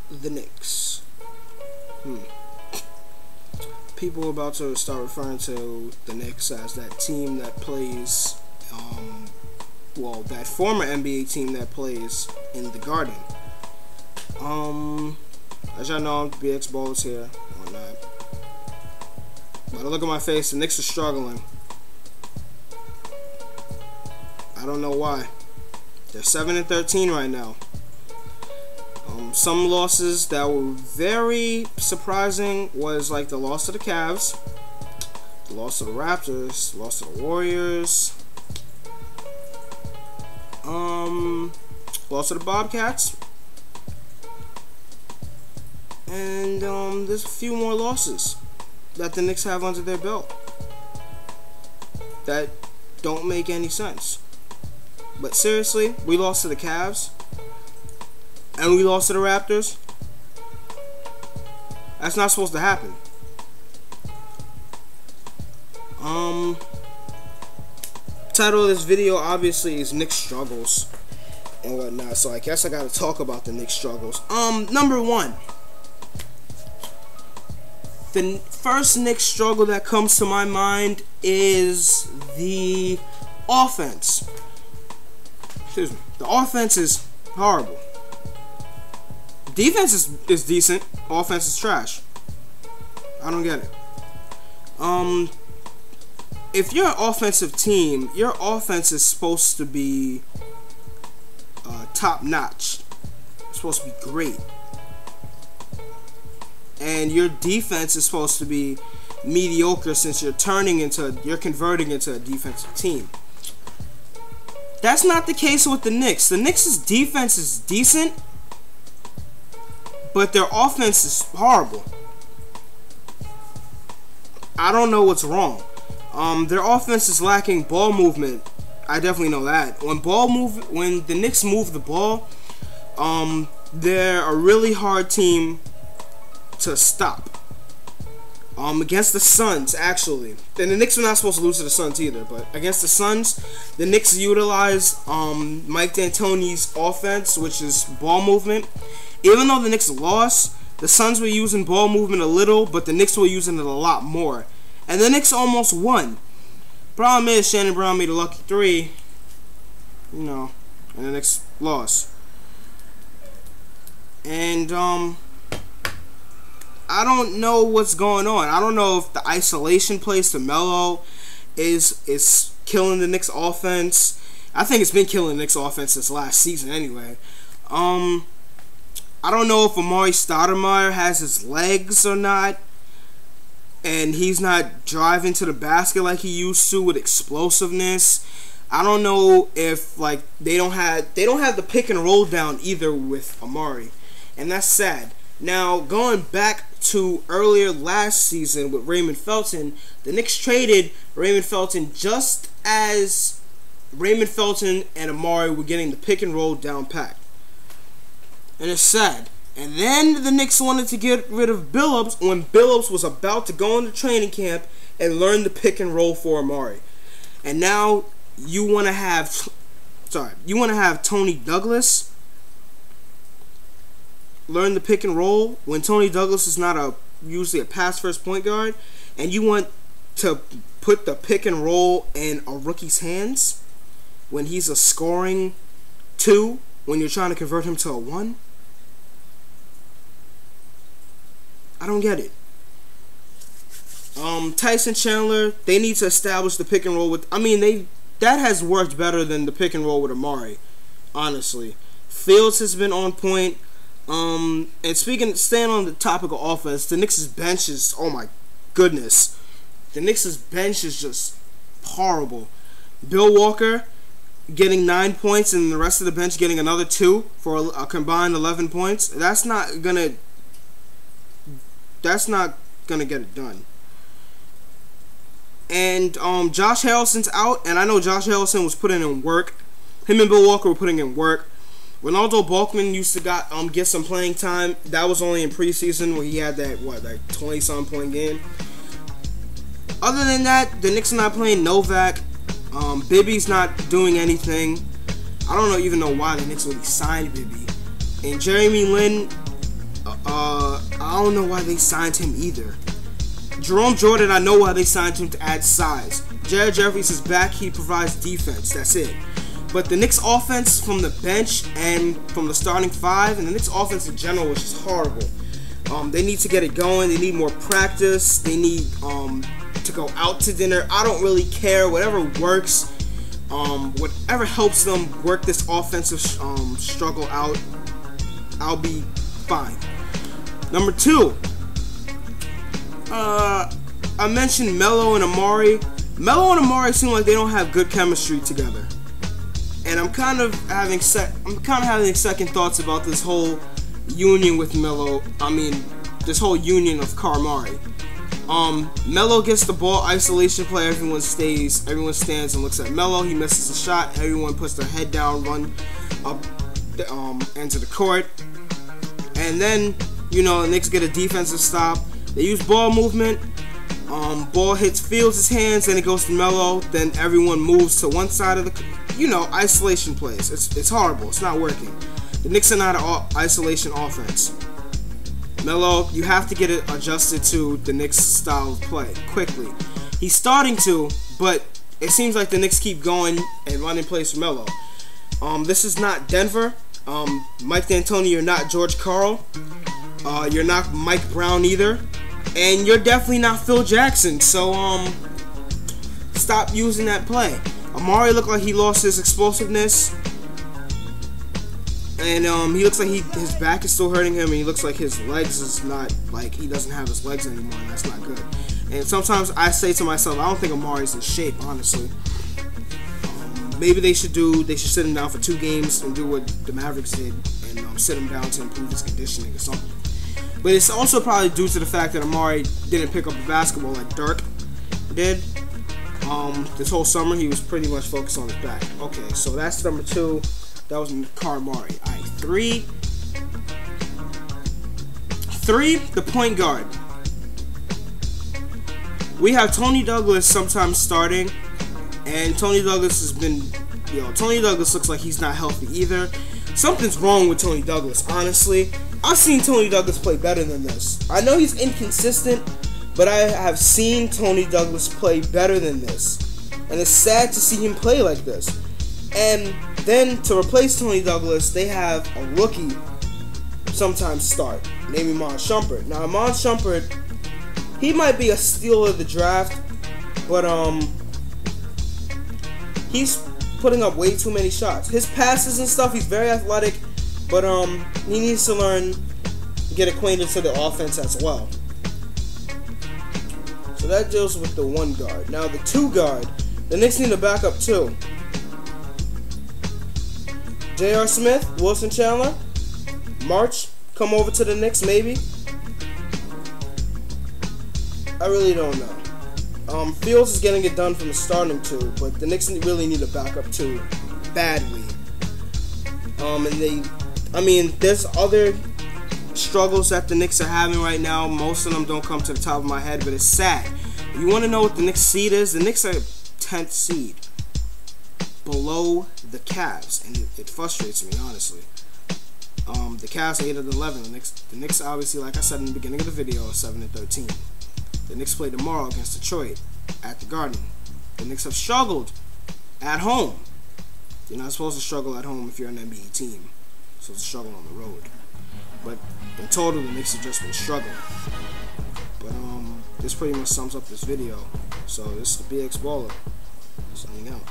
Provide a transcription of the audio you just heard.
the Knicks. People are about to start referring to the Knicks as that team that plays, well, that former NBA team that plays in the Garden. As y'all know, BX Ball's here, whatnot. But I look at my face, the Knicks are struggling. I don't know why. They're 7-13 right now. Some losses that were very surprising was like the loss to the Cavs, the loss to the Raptors, the loss to the Warriors, loss to the Bobcats, and there's a few more losses that the Knicks have under their belt that don't make any sense. But seriously, we lost to the Cavs. And we lost to the Raptors. That's not supposed to happen. Title of this video obviously is Knicks struggles and whatnot. So I guess I gotta talk about the Knicks struggles. Number one. The first Knicks struggle that comes to my mind is the offense. Excuse me. The offense is horrible. Defense is decent. Offense is trash. I don't get it. If you're an offensive team, your offense is supposed to be top notch. It's supposed to be great. And your defense is supposed to be mediocre since you're converting into a defensive team. That's not the case with the Knicks. The Knicks' defense is decent, but their offense is horrible. I don't know what's wrong. Their offense is lacking ball movement. I definitely know that. When the Knicks move the ball, they're a really hard team to stop. Against the Suns, actually. And the Knicks were not supposed to lose to the Suns either, but against the Suns, the Knicks utilize Mike D'Antoni's offense, which is ball movement. Even though the Knicks lost, the Suns were using ball movement a little, but the Knicks were using it a lot more. And the Knicks almost won. Problem is, Shannon Brown made a lucky three, and the Knicks lost. And, I don't know what's going on. I don't know if the isolation plays to Melo is killing the Knicks offense. I think it's been killing the Knicks offense since last season anyway. I don't know if Amari Stoudemire has his legs or not, and he's not driving to the basket like he used to with explosiveness. I don't know if they don't have the pick and roll down either with Amari, and that's sad. Now, going back to earlier last season with Raymond Felton, the Knicks traded Raymond Felton just as Raymond Felton and Amari were getting the pick and roll down pat. And it's sad. And then the Knicks wanted to get rid of Billups when Billups was about to go into training camp and learn the pick and roll for Amari. And now you want to have Tony Douglas learn the pick and roll when Tony Douglas is not usually a pass first point guard, and you want to put the pick and roll in a rookie's hands when he's a scoring 2 when you're trying to convert him to a 1? I don't get it. Tyson Chandler, they need to establish the pick and roll with. That has worked better than the pick and roll with Amari, honestly. Fields has been on point. And staying on the topic of offense, the Knicks' bench is, oh my goodness. The Knicks' bench is just horrible. Bill Walker getting 9 points and the rest of the bench getting another 2 for a combined 11 points. That's not gonna get it done. And Josh Harrelson's out, and I know Josh Harrelson was putting in work. Him and Bill Walker were putting in work. Ronaldo Balkman used to get some playing time. That was only in preseason where he had that 20-something point game. Other than that, the Knicks are not playing Novak. Bibby's not doing anything. I don't even know why the Knicks really signed Bibby. And Jeremy Lin, I don't know why they signed him either. Jerome Jordan, I know why they signed him, to add size. Jared Jeffries is back. He provides defense. That's it. But the Knicks offense from the bench and from the starting five, and the Knicks offense in general, is just horrible. They need to get it going. They need more practice. They need to go out to dinner. I don't really care. Whatever works, whatever helps them work this offensive struggle out, I'll be fine. Number 2, I mentioned Melo and Amari. Melo and Amari seem like they don't have good chemistry together, and I'm kind of having second thoughts about this whole union with Melo. This whole union of Carmari. Melo gets the ball, isolation play. Everyone stands and looks at Melo. He misses a shot. Everyone puts their head down, run up the end of the court, and then the Knicks get a defensive stop. They use ball movement. Ball hits Fields' hands, then it goes to Melo. Then everyone moves to one side of the, isolation plays. It's horrible. It's not working. The Knicks are not an isolation offense. Melo, you have to get it adjusted to the Knicks style of play quickly. He's starting to, but it seems like the Knicks keep going and running plays for Melo. This is not Denver. Mike D'Antoni, you're not George Karl. You're not Mike Brown either. And you're definitely not Phil Jackson. So, stop using that play. Amari looked like he lost his explosiveness. And he looks like his back is still hurting him, and he looks like his legs is not, like, he doesn't have his legs anymore, and that's not good. And sometimes I say to myself, I don't think Amari's in shape, honestly. Maybe they should sit him down for 2 games and do what the Mavericks did, and sit him down to improve his conditioning or something. But it's also probably due to the fact that Amari didn't pick up the basketball like Dirk did. This whole summer, he was pretty much focused on his back. Okay, so that's number 2. That was Carmari. All right, 3, the point guard. We have Tony Douglas sometimes starting, and Tony Douglas has been, Tony Douglas looks like he's not healthy either. Something's wrong with Tony Douglas, honestly. I've seen Tony Douglas play better than this. I know he's inconsistent, but I have seen Tony Douglas play better than this. And it's sad to see him play like this. And then to replace Tony Douglas, they have a rookie sometimes start, named Iman Shumpert. Now, Iman Shumpert, he might be a steal of the draft, but he's putting up way too many shots. His passes and stuff, he's very athletic, but he needs to learn, get acquainted to the offense as well. So that deals with the 1 guard. Now the 2 guard, the Knicks need a backup too. J.R. Smith, Wilson Chandler, March, come over to the Knicks maybe. I really don't know. Fields is getting it done from the starting 2, but the Knicks really need a backup 2 badly. There's other struggles that the Knicks are having right now. Most of them don't come to the top of my head, but it's sad. If you want to know what the Knicks seed is, the Knicks are 10th seed, below the Cavs, and it frustrates me, honestly. The Cavs are 8 and 11. The Knicks, obviously, like I said in the beginning of the video, are 7 and 13. The Knicks play tomorrow against Detroit at the Garden. The Knicks have struggled at home. You're not supposed to struggle at home if you're an NBA team. You're supposed to struggle on the road. But in total, the Knicks have just been struggling. But this pretty much sums up this video. So this is the BX Baller signing out.